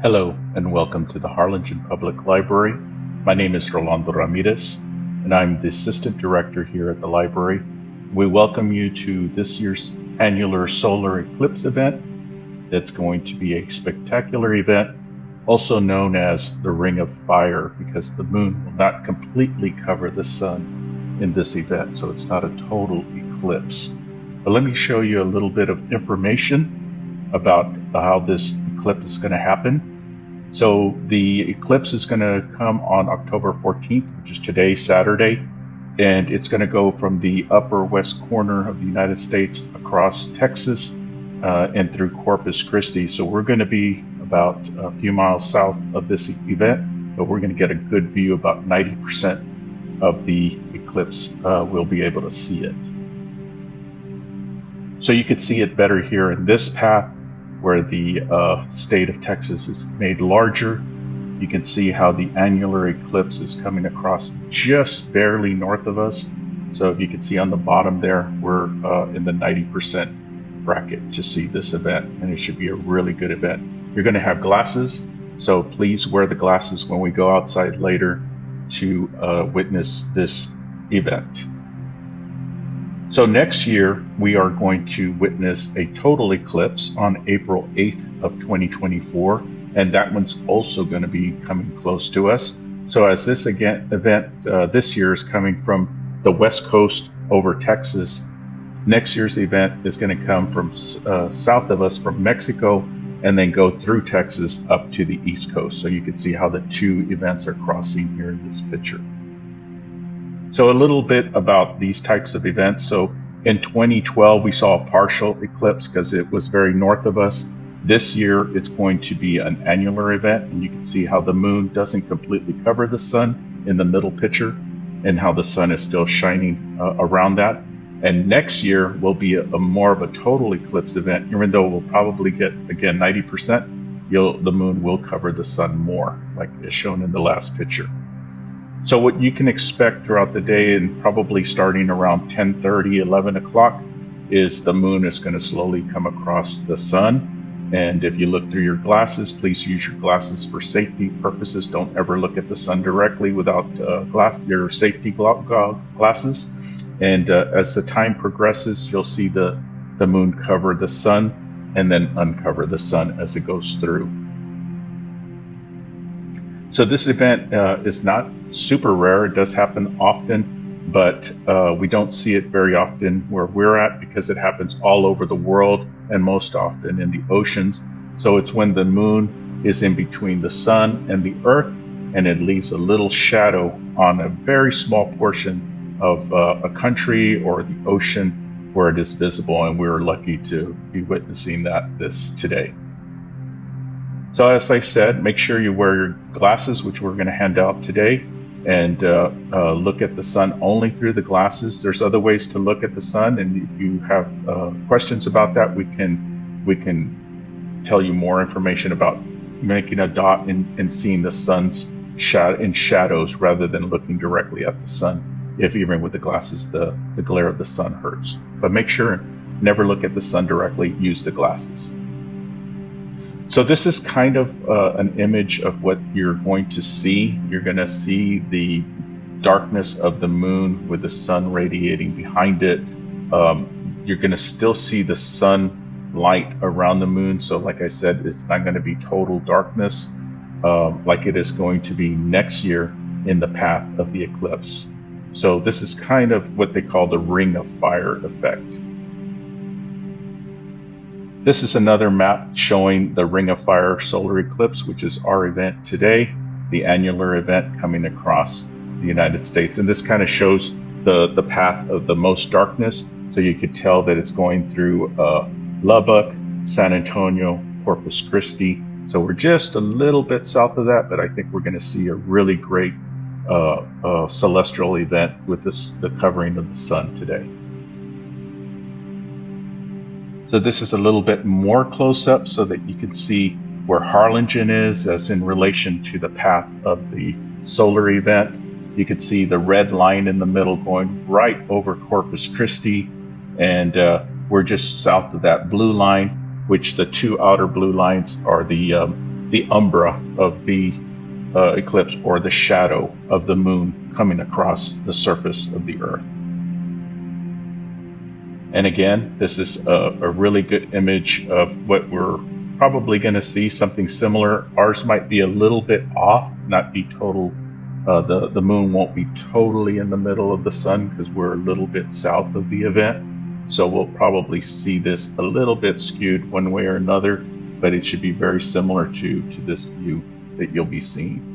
Hello and welcome to the Harlingen Public Library. My name is Rolando Ramirez and I'm the Assistant Director here at the library. We welcome you to this year's Annular Solar Eclipse event. It's going to be a spectacular event, also known as the Ring of Fire, because the moon will not completely cover the sun in this event, so it's not a total eclipse. But let me show you a little bit of information about how this eclipse is going to happen. So the eclipse is going to come on October 14th, which is today, Saturday, and it's going to go from the upper west corner of the United States across Texas and through Corpus Christi. So we're going to be about a few miles south of this event, but we're going to get a good view. About 90% of the eclipse we'll be able to see it. So you could see it better here in this path, where the state of Texas is made larger. You can see how the annular eclipse is coming across just barely north of us. So if you can see on the bottom there, we're in the 90% bracket to see this event, and it should be a really good event. You're going to have glasses, so please wear the glasses when we go outside later to witness this event. So next year, we are going to witness a total eclipse on April 8th of 2024, and that one's also going to be coming close to us. So as this event this year is coming from the West Coast over Texas, next year's event is going to come from south of us from Mexico and then go through Texas up to the East Coast. So you can see how the two events are crossing here in this picture. So a little bit about these types of events. So in 2012, we saw a partial eclipse because it was very north of us. This year, it's going to be an annular event, and you can see how the moon doesn't completely cover the sun in the middle picture and how the sun is still shining around that. And next year will be a more of a total eclipse event, even though we'll probably get, again, 90%, the moon will cover the sun more, like is shown in the last picture. So what you can expect throughout the day, and probably starting around 10:30, 11 o'clock, is the moon is going to slowly come across the sun. And if you look through your glasses, please use your glasses for safety purposes. Don't ever look at the sun directly without your safety glasses. And as the time progresses, you'll see the moon cover the sun and then uncover the sun as it goes through. So this event is not super rare. It does happen often, but we don't see it very often where we're at because it happens all over the world and most often in the oceans. So it's when the moon is in between the sun and the earth, and it leaves a little shadow on a very small portion of a country or the ocean where it is visible, and we're lucky to be witnessing that today. So as I said, make sure you wear your glasses, which we're going to hand out today, and look at the sun only through the glasses. There's other ways to look at the sun, and if you have questions about that, we can tell you more information about making a dot and seeing the sun's in shadows rather than looking directly at the sun. If even with the glasses, the glare of the sun hurts. But make sure never look at the sun directly. Use the glasses. So this is kind of an image of what you're going to see. You're going to see the darkness of the moon with the sun radiating behind it. You're going to still see the sun light around the moon. So like I said, it's not going to be total darkness like it is going to be next year in the path of the eclipse. So this is kind of what they call the Ring of Fire effect. This is another map showing the Ring of Fire solar eclipse, which is our event today, the annular event coming across the United States. And this kind of shows the path of the most darkness. So you could tell that it's going through Lubbock, San Antonio, Corpus Christi. So we're just a little bit south of that, but I think we're going to see a really great celestial event with the covering of the sun today. So this is a little bit more close up so that you can see where Harlingen is as in relation to the path of the solar event. You can see the red line in the middle going right over Corpus Christi, and we're just south of that blue line, which the two outer blue lines are the the umbra of the eclipse, or the shadow of the moon coming across the surface of the Earth. And again, this is a really good image of what we're probably going to see, something similar. Ours might be a little bit off, not be total. The moon won't be totally in the middle of the sun because we're a little bit south of the event. So we'll probably see this a little bit skewed one way or another, but it should be very similar to this view that you'll be seeing.